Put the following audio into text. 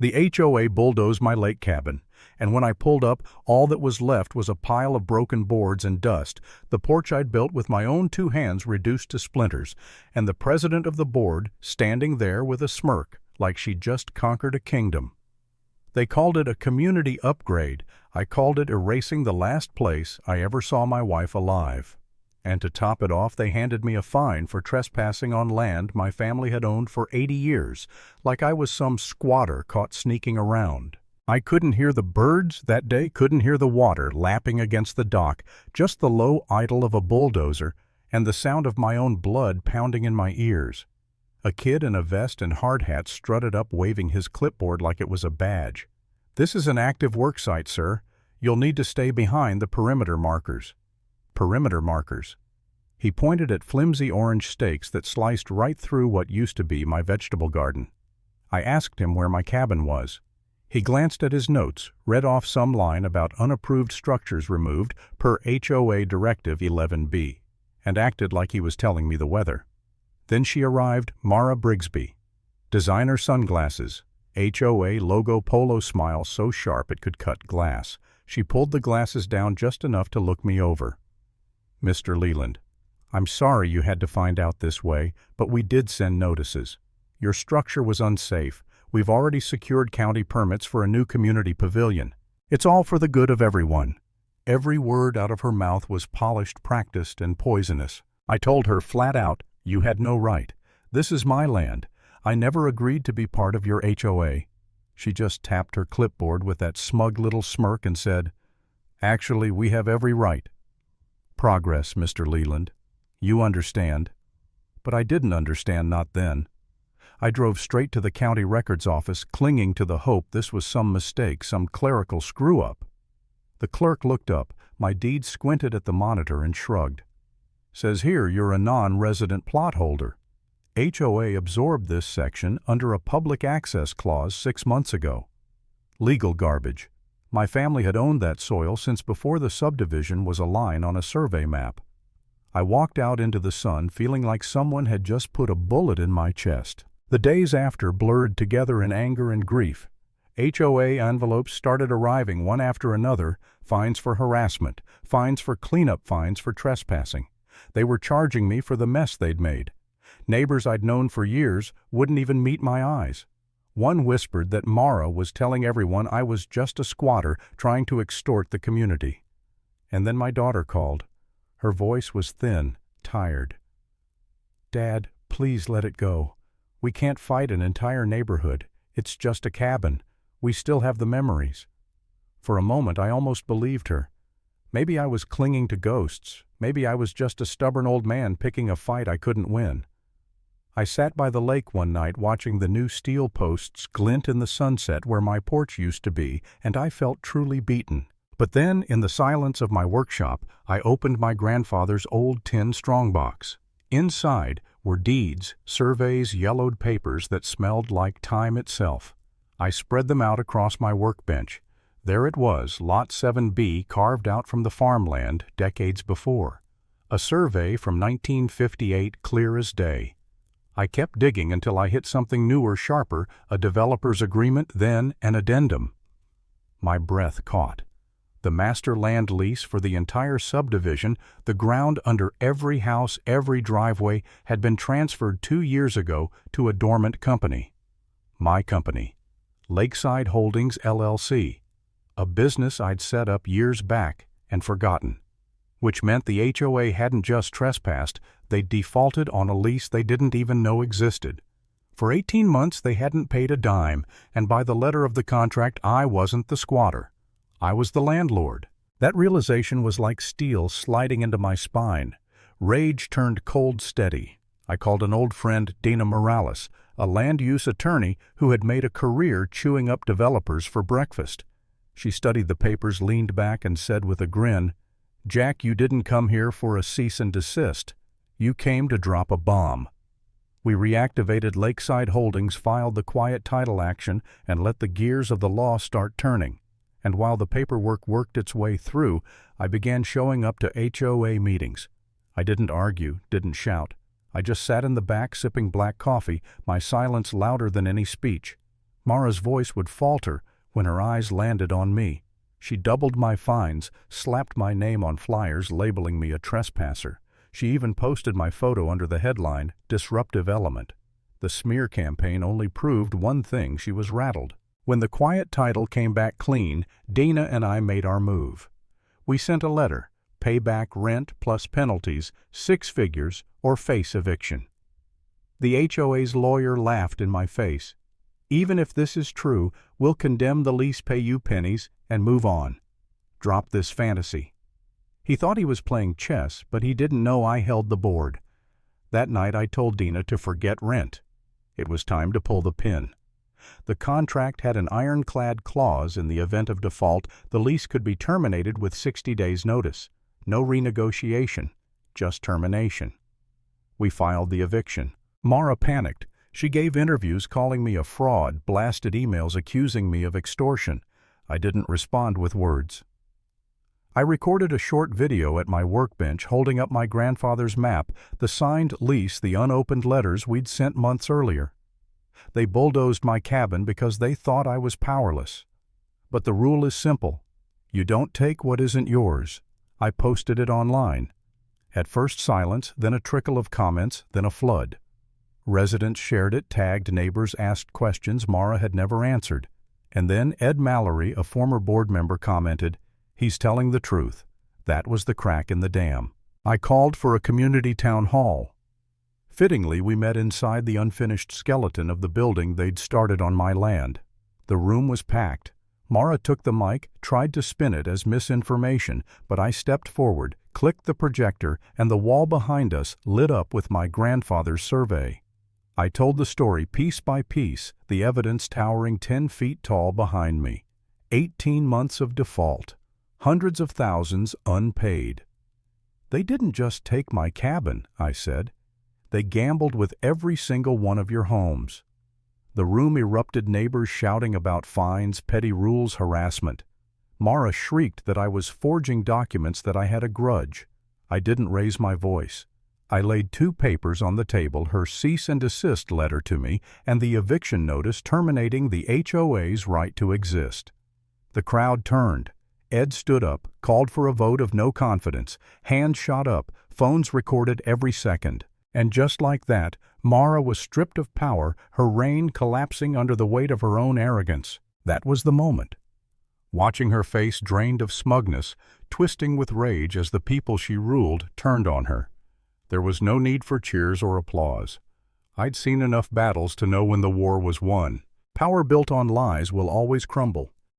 The HOA bulldozed my lake cabin, and when I pulled up, all that was left was a pile of broken boards and dust, the porch I'd built with my own 2 hands reduced to splinters, and the president of the board standing there with a smirk, like she'd just conquered a kingdom. They called it a community upgrade. I called it erasing the last place I ever saw my wife alive. And to top it off, they handed me a fine for trespassing on land my family had owned for 80 years, like I was some squatter caught sneaking around. I couldn't hear the birds that day, couldn't hear the water lapping against the dock, just the low idle of a bulldozer and the sound of my own blood pounding in my ears. A kid in a vest and hard hat strutted up waving his clipboard like it was a badge. "This is an active work site, sir. You'll need to stay behind the perimeter markers." Perimeter markers. He pointed at flimsy orange stakes that sliced right through what used to be my vegetable garden. I asked him where my cabin was. He glanced at his notes, read off some line about unapproved structures removed per HOA Directive 11B, and acted like he was telling me the weather. Then she arrived, Mara Brigsby. Designer sunglasses, HOA logo polo smile so sharp it could cut glass. She pulled the glasses down just enough to look me over. "Mr. Leland, I'm sorry you had to find out this way, but we did send notices. Your structure was unsafe. We've already secured county permits for a new community pavilion. It's all for the good of everyone." Every word out of her mouth was polished, practiced, and poisonous. I told her flat out, "You had no right. This is my land. I never agreed to be part of your HOA. She just tapped her clipboard with that smug little smirk and said, "Actually, we have every right." Progress, Mr. Leland. You understand. But I didn't understand, not then. I drove straight to the county records office, clinging to the hope this was some mistake, some clerical screw-up. The clerk looked up, my deed squinted at the monitor and shrugged. "Says here you're a non-resident plot holder. HOA absorbed this section under a public access clause 6 months ago." Legal garbage. My family had owned that soil since before the subdivision was a line on a survey map. I walked out into the sun feeling like someone had just put a bullet in my chest. The days after blurred together in anger and grief. HOA envelopes started arriving one after another, fines for harassment, fines for cleanup, fines for trespassing. They were charging me for the mess they'd made. Neighbors I'd known for years wouldn't even meet my eyes. One whispered that Mara was telling everyone I was just a squatter trying to extort the community. And then my daughter called. Her voice was thin, tired. "Dad, please let it go. We can't fight an entire neighborhood. It's just a cabin. We still have the memories." For a moment I almost believed her. Maybe I was clinging to ghosts. Maybe I was just a stubborn old man picking a fight I couldn't win. I sat by the lake one night watching the new steel posts glint in the sunset where my porch used to be, and I felt truly beaten. But then, in the silence of my workshop, I opened my grandfather's old tin strongbox. Inside were deeds, surveys, yellowed papers that smelled like time itself. I spread them out across my workbench. There it was, Lot 7B, carved out from the farmland decades before. A survey from 1958, clear as day. I kept digging until I hit something newer, sharper, a developer's agreement, then an addendum. My breath caught. The master land lease for the entire subdivision, the ground under every house, every driveway, had been transferred 2 years ago to a dormant company. My company. Lakeside Holdings, LLC. A business I'd set up years back and forgotten. Which meant the HOA hadn't just trespassed, they'd defaulted on a lease they didn't even know existed. For 18 months they hadn't paid a dime, and by the letter of the contract I wasn't the squatter. I was the landlord. That realization was like steel sliding into my spine. Rage turned cold steady. I called an old friend, Dana Morales, a land use attorney who had made a career chewing up developers for breakfast. She studied the papers, leaned back, and said with a grin, "Jack, you didn't come here for a cease and desist. You came to drop a bomb." We reactivated Lakeside Holdings, filed the quiet title action, and let the gears of the law start turning. And while the paperwork worked its way through, I began showing up to HOA meetings. I didn't argue, didn't shout. I just sat in the back sipping black coffee, my silence louder than any speech. Mara's voice would falter when her eyes landed on me. She doubled my fines, slapped my name on flyers labeling me a trespasser. She even posted my photo under the headline, "Disruptive Element." The smear campaign only proved one thing: she was rattled. When the quiet title came back clean, Dana and I made our move. We sent a letter: pay back rent plus penalties, 6 figures, or face eviction. The HOA's lawyer laughed in my face. "Even if this is true, we'll condemn the lease, pay you pennies, and move on. Drop this fantasy." He thought he was playing chess, but he didn't know I held the board. That night I told Dina to forget rent. It was time to pull the pin. The contract had an ironclad clause: in the event of default, the lease could be terminated with 60 days' notice. No renegotiation, just termination. We filed the eviction. Mara panicked. She gave interviews calling me a fraud, blasted emails accusing me of extortion. I didn't respond with words. I recorded a short video at my workbench holding up my grandfather's map, the signed lease, the unopened letters we'd sent months earlier. They bulldozed my cabin because they thought I was powerless. But the rule is simple: you don't take what isn't yours. I posted it online. At first silence, then a trickle of comments, then a flood. Residents shared it, tagged neighbors, asked questions Mara had never answered. And then Ed Mallory, a former board member, commented, "He's telling the truth." That was the crack in the dam. I called for a community town hall. Fittingly, we met inside the unfinished skeleton of the building they'd started on my land. The room was packed. Mara took the mic, tried to spin it as misinformation, but I stepped forward, clicked the projector, and the wall behind us lit up with my grandfather's survey. I told the story piece by piece, the evidence towering 10 feet tall behind me. 18 months of default. Hundreds of thousands unpaid. "They didn't just take my cabin," I said. "They gambled with every single one of your homes." The room erupted, neighbors shouting about fines, petty rules, harassment. Mara shrieked that I was forging documents, that I had a grudge. I didn't raise my voice. I laid 2 papers on the table: her cease and desist letter to me and the eviction notice terminating the HOA's right to exist. The crowd turned. Ed stood up, called for a vote of no confidence. Hands shot up, phones recorded every second. And just like that, Mara was stripped of power, her reign collapsing under the weight of her own arrogance. That was the moment. Watching her face drained of smugness, twisting with rage as the people she ruled turned on her. There was no need for cheers or applause. I'd seen enough battles to know when the war was won. Power built on lies will always crumble.